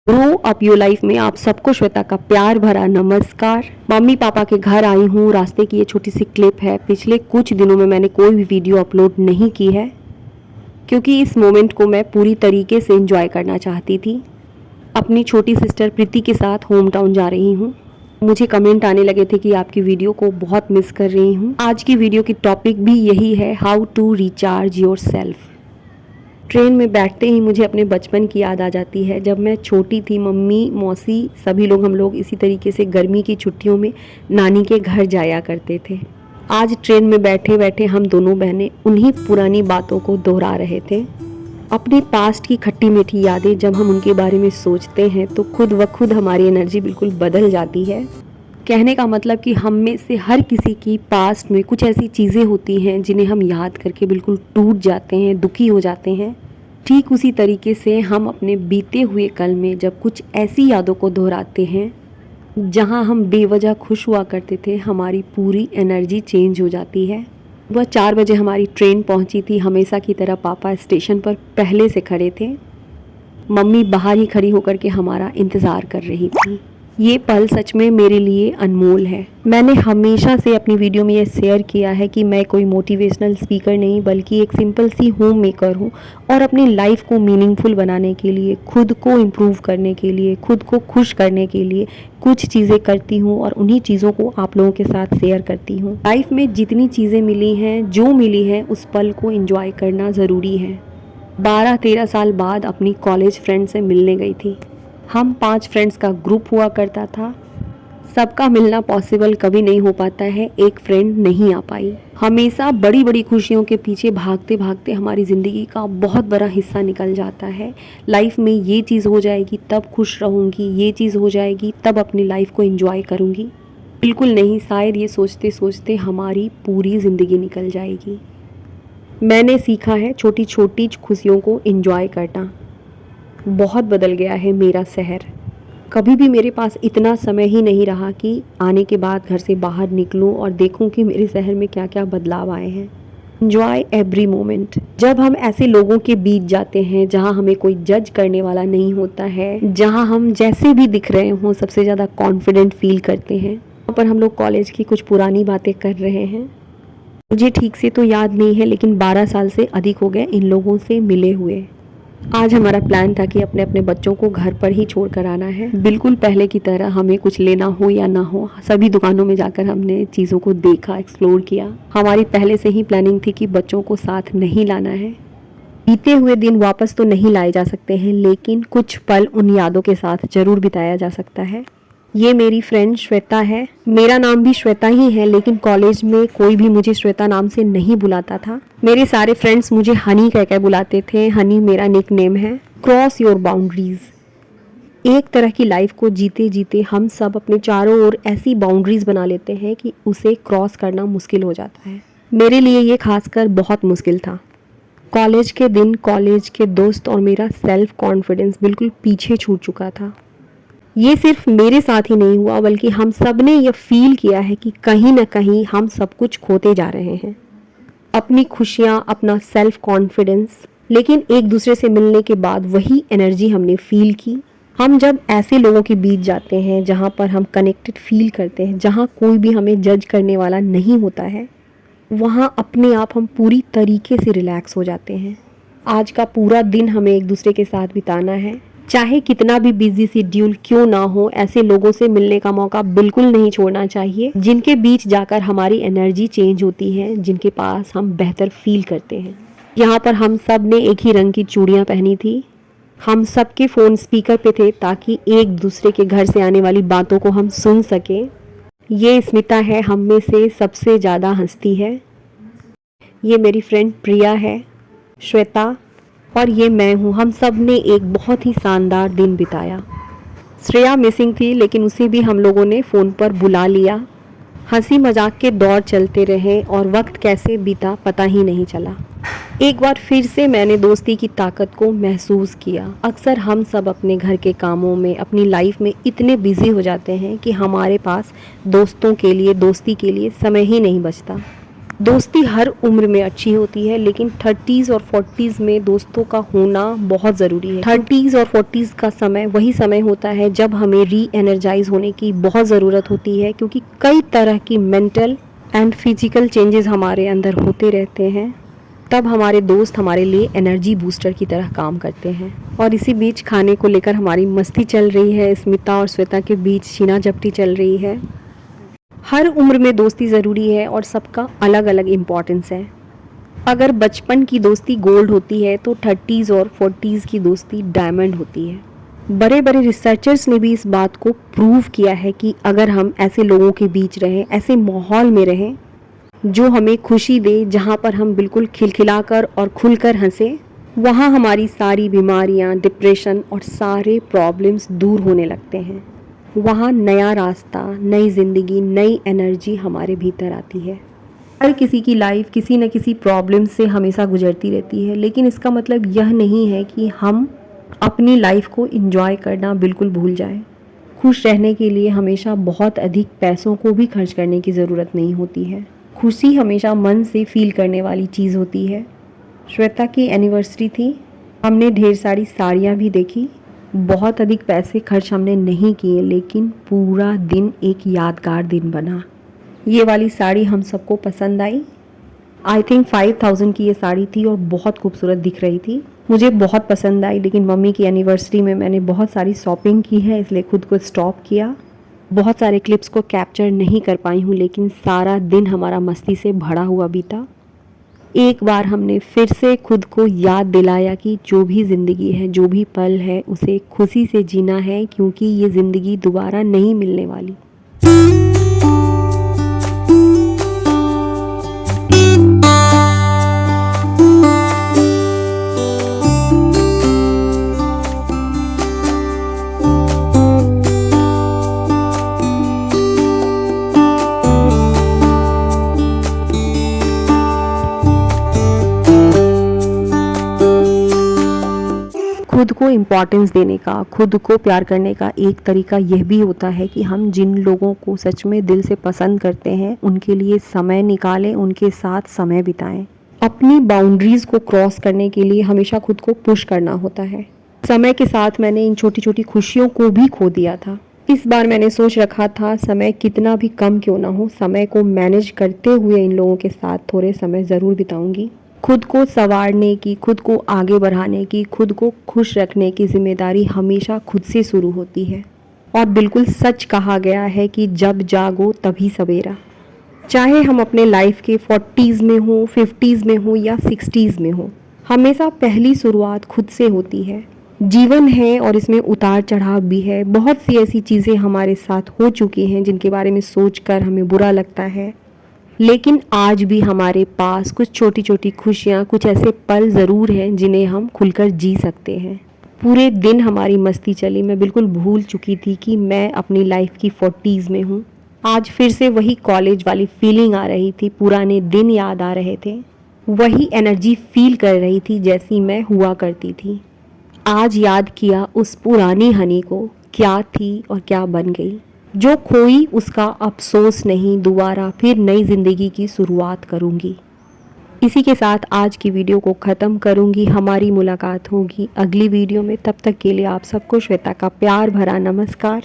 Grow up your life में आप सबको श्वेता का प्यार भरा नमस्कार। मम्मी पापा के घर आई हूँ। रास्ते की ये छोटी सी क्लिप है। पिछले कुछ दिनों में मैंने कोई भी वीडियो अपलोड नहीं की है क्योंकि इस मोमेंट को मैं पूरी तरीके से एंजॉय करना चाहती थी। अपनी छोटी सिस्टर प्रीति के साथ होम टाउन जा रही हूँ। मुझे कमेंट आने लगे थे कि आपकी वीडियो को बहुत मिस कर रही हूँ। आज की वीडियो की टॉपिक भी यही है, how to recharge yourself. Train में बैठते ही मुझे अपने बचपन की याद आ जाती है। जब मैं छोटी थी, मम्मी, मौसी, सभी लोग हम लोग इसी तरीके से गर्मी की छुट्टियों में नानी के घर जाया करते थे। आज ट्रेन में बैठे बैठे हम दोनों बहनें उन्हीं पुरानी बातों को दोहरा रहे थे। अपने पास्ट की खट्टी मीठी यादें जब हम उनके बारे में सोचते हैं तो खुद व खुद हमारी एनर्जी बिल्कुल बदल जाती है। कहने का मतलब कि हम में से हर किसी की पास्ट में कुछ ऐसी चीज़ें होती हैं जिन्हें हम याद करके बिल्कुल टूट जाते हैं, दुखी हो जाते हैं। ठीक उसी तरीके से हम अपने बीते हुए कल में जब कुछ ऐसी यादों को दोहराते हैं जहां हम बेवजह खुश हुआ करते थे, हमारी पूरी एनर्जी चेंज हो जाती है। वह 4 बजे हमारी ट्रेन पहुंची थी। हमेशा की तरह पापा स्टेशन पर पहले से खड़े थे। मम्मी बाहर ही खड़ी होकर के हमारा इंतज़ार कर रही थी। ये पल सच में मेरे लिए अनमोल है। मैंने हमेशा से अपनी वीडियो में ये शेयर किया है कि मैं कोई मोटिवेशनल स्पीकर नहीं बल्कि एक सिंपल सी होम मेकर हूँ और अपनी लाइफ को मीनिंगफुल बनाने के लिए, खुद को इम्प्रूव करने के लिए, खुद को खुश करने के लिए कुछ चीज़ें करती हूँ और उन्हीं चीज़ों को आप लोगों के साथ शेयर करती हूँ। लाइफ में जितनी चीज़ें मिली हैं, जो मिली हैं, उस पल को एंजॉय करना ज़रूरी है। 12-13 साल बाद अपनी कॉलेज फ्रेंड से मिलने गई थी। हम 5 फ्रेंड्स का ग्रुप हुआ करता था। सबका मिलना पॉसिबल कभी नहीं हो पाता है। एक फ्रेंड नहीं आ पाई। हमेशा बड़ी बड़ी खुशियों के पीछे भागते भागते हमारी ज़िंदगी का बहुत बड़ा हिस्सा निकल जाता है। लाइफ में ये चीज़ हो जाएगी तब खुश रहूँगी, ये चीज़ हो जाएगी तब अपनी लाइफ को एंजॉय करूँगी। बिल्कुल नहीं, शायद ये सोचते सोचते हमारी पूरी ज़िंदगी निकल जाएगी। मैंने सीखा है छोटी छोटी खुशियों को एंजॉय करना। बहुत बदल गया है मेरा शहर। कभी भी मेरे पास इतना समय ही नहीं रहा कि आने के बाद घर से बाहर निकलूं और देखूं कि मेरे शहर में क्या क्या बदलाव आए हैं। Enjoy every moment. जब हम ऐसे लोगों के बीच जाते हैं जहां हमें कोई जज करने वाला नहीं होता है, जहां हम जैसे भी दिख रहे हों सबसे ज़्यादा कॉन्फिडेंट फील करते हैं। वहाँ पर हम लोग कॉलेज की कुछ पुरानी बातें कर रहे हैं। मुझे ठीक से तो याद नहीं है लेकिन 12 साल से अधिक हो गए इन लोगों से मिले हुए। आज हमारा प्लान था कि अपने अपने बच्चों को घर पर ही छोड़ कर आना है। बिल्कुल पहले की तरह हमें कुछ लेना हो या ना हो, सभी दुकानों में जाकर हमने चीज़ों को देखा, एक्सप्लोर किया। हमारी पहले से ही प्लानिंग थी कि बच्चों को साथ नहीं लाना है। बीते हुए दिन वापस तो नहीं लाए जा सकते हैं लेकिन कुछ पल उन यादों के साथ ज़रूर बिताया जा सकता है। ये मेरी फ्रेंड श्वेता है। मेरा नाम भी श्वेता ही है लेकिन कॉलेज में कोई भी मुझे श्वेता नाम से नहीं बुलाता था। मेरे सारे फ्रेंड्स मुझे हनी कह कर बुलाते थे। हनी मेरा निक नेम है। Cross your boundaries. एक तरह की लाइफ को जीते जीते हम सब अपने चारों ओर ऐसी बाउंड्रीज बना लेते हैं कि उसे क्रॉस करना मुश्किल हो जाता है। मेरे लिए ये खासकर बहुत मुश्किल था। कॉलेज के दिन, कॉलेज के दोस्त और मेरा सेल्फ कॉन्फिडेंस बिल्कुल पीछे छूट चुका था। ये सिर्फ मेरे साथ ही नहीं हुआ बल्कि हम सब ने यह फील किया है कि कहीं ना कहीं हम सब कुछ खोते जा रहे हैं, अपनी खुशियाँ, अपना सेल्फ कॉन्फिडेंस। लेकिन एक दूसरे से मिलने के बाद वही एनर्जी हमने फील की। हम जब ऐसे लोगों के बीच जाते हैं जहाँ पर हम कनेक्टेड फील करते हैं, जहाँ कोई भी हमें जज करने वाला नहीं होता है, वहाँ अपने आप हम पूरी तरीके से रिलैक्स हो जाते हैं। आज का पूरा दिन हमें एक दूसरे के साथ बिताना है। चाहे कितना भी बिजी शेड्यूल क्यों ना हो, ऐसे लोगों से मिलने का मौका बिल्कुल नहीं छोड़ना चाहिए जिनके बीच जाकर हमारी एनर्जी चेंज होती है, जिनके पास हम बेहतर फील करते हैं। यहाँ पर हम सब ने एक ही रंग की चूड़ियाँ पहनी थी। हम सब के फ़ोन स्पीकर पे थे ताकि एक दूसरे के घर से आने वाली बातों को हम सुन सकें। ये स्मिता है, हम में से सबसे ज़्यादा हंसती है। ये मेरी फ्रेंड प्रिया है, श्वेता, और ये मैं हूँ। हम सब ने एक बहुत ही शानदार दिन बिताया। श्रेया मिसिंग थी लेकिन उसे भी हम लोगों ने फ़ोन पर बुला लिया। हंसी मजाक के दौर चलते रहे और वक्त कैसे बीता पता ही नहीं चला। एक बार फिर से मैंने दोस्ती की ताकत को महसूस किया। अक्सर हम सब अपने घर के कामों में, अपनी लाइफ में इतने बिजी हो जाते हैं कि हमारे पास दोस्तों के लिए, दोस्ती के लिए समय ही नहीं बचता। दोस्ती हर उम्र में अच्छी होती है, लेकिन 30s और 40s में दोस्तों का होना बहुत ज़रूरी है। 30s और 40s का समय वही समय होता है जब हमें री एनर्जाइज होने की बहुत ज़रूरत होती है, क्योंकि कई तरह की मेंटल एंड फिजिकल चेंजेस हमारे अंदर होते रहते हैं। तब हमारे दोस्त हमारे लिए एनर्जी बूस्टर की तरह काम करते हैं। और इसी बीच खाने को लेकर हमारी मस्ती चल रही है, स्मिता और श्वेता के बीच छीना झपटी चल रही है। हर उम्र में दोस्ती ज़रूरी है और सबका अलग अलग इम्पोर्टेंस है। अगर बचपन की दोस्ती गोल्ड होती है तो 30s और 40s की दोस्ती डायमंड होती है। बड़े बड़े रिसर्चर्स ने भी इस बात को प्रूव किया है कि अगर हम ऐसे लोगों के बीच रहें, ऐसे माहौल में रहें जो हमें खुशी दे, जहाँ पर हम बिल्कुल खिलखिलाकर और खुलकर हंसें, वहाँ हमारी सारी बीमारियाँ, डिप्रेशन और सारे प्रॉब्लम्स दूर होने लगते हैं। वहाँ नया रास्ता, नई ज़िंदगी, नई एनर्जी हमारे भीतर आती है। हर किसी की लाइफ किसी न किसी प्रॉब्लम से हमेशा गुजरती रहती है, लेकिन इसका मतलब यह नहीं है कि हम अपनी लाइफ को एंजॉय करना बिल्कुल भूल जाएं। खुश रहने के लिए हमेशा बहुत अधिक पैसों को भी खर्च करने की ज़रूरत नहीं होती है। खुशी हमेशा मन से फील करने वाली चीज़ होती है। श्वेता की एनिवर्सरी थी, हमने ढेर सारी साड़ियाँ भी देखी। बहुत अधिक पैसे खर्च हमने नहीं किए, लेकिन पूरा दिन एक यादगार दिन बना। ये वाली साड़ी हम सबको पसंद आई। आई थिंक 5000 की ये साड़ी थी और बहुत खूबसूरत दिख रही थी। मुझे बहुत पसंद आई, लेकिन मम्मी की एनिवर्सरी में मैंने बहुत सारी शॉपिंग की है, इसलिए खुद को स्टॉप किया। बहुत सारे क्लिप्स को कैप्चर नहीं कर पाई हूँ, लेकिन सारा दिन हमारा मस्ती से भरा हुआ बीता। एक बार हमने फिर से खुद को याद दिलाया कि जो भी ज़िंदगी है, जो भी पल है, उसे खुशी से जीना है, क्योंकि ये ज़िंदगी दोबारा नहीं मिलने वाली। खुद को इम्पोर्टेंस देने का, खुद को प्यार करने का एक तरीका यह भी होता है कि हम जिन लोगों को सच में दिल से पसंद करते हैं, उनके लिए समय निकालें, उनके साथ समय बिताएं। अपनी बाउंड्रीज़ को क्रॉस करने के लिए हमेशा खुद को पुश करना होता है। समय के साथ मैंने इन छोटी छोटी खुशियों को भी खो दिया था। इस बार मैंने सोच रखा था, समय कितना भी कम क्यों ना हो, समय को मैनेज करते हुए इन लोगों के साथ थोड़े समय ज़रूर बिताऊंगी। खुद को संवारने की, खुद को आगे बढ़ाने की, खुद को खुश रखने की जिम्मेदारी हमेशा खुद से शुरू होती है। और बिल्कुल सच कहा गया है कि जब जागो तभी सवेरा। चाहे हम अपने लाइफ के 40s में हो, 50s में हो या 60s में हो, हमेशा पहली शुरुआत खुद से होती है। जीवन है और इसमें उतार चढ़ाव भी है। बहुत सी ऐसी चीज़ें हमारे साथ हो चुकी हैं जिनके बारे में सोचकर हमें बुरा लगता है, लेकिन आज भी हमारे पास कुछ छोटी छोटी खुशियाँ, कुछ ऐसे पल ज़रूर हैं जिन्हें हम खुलकर जी सकते हैं। पूरे दिन हमारी मस्ती चली, मैं बिल्कुल भूल चुकी थी कि मैं अपनी लाइफ की 40s में हूँ। आज फिर से वही कॉलेज वाली फीलिंग आ रही थी, पुराने दिन याद आ रहे थे, वही एनर्जी फील कर रही थी जैसी मैं हुआ करती थी। आज याद किया उस पुरानी हनी को, क्या थी और क्या बन गई। जो खोई उसका अफसोस नहीं, दोबारा फिर नई ज़िंदगी की शुरुआत करूँगी। इसी के साथ आज की वीडियो को ख़त्म करूँगी। हमारी मुलाकात होगी अगली वीडियो में। तब तक के लिए आप सबको श्वेता का प्यार भरा नमस्कार।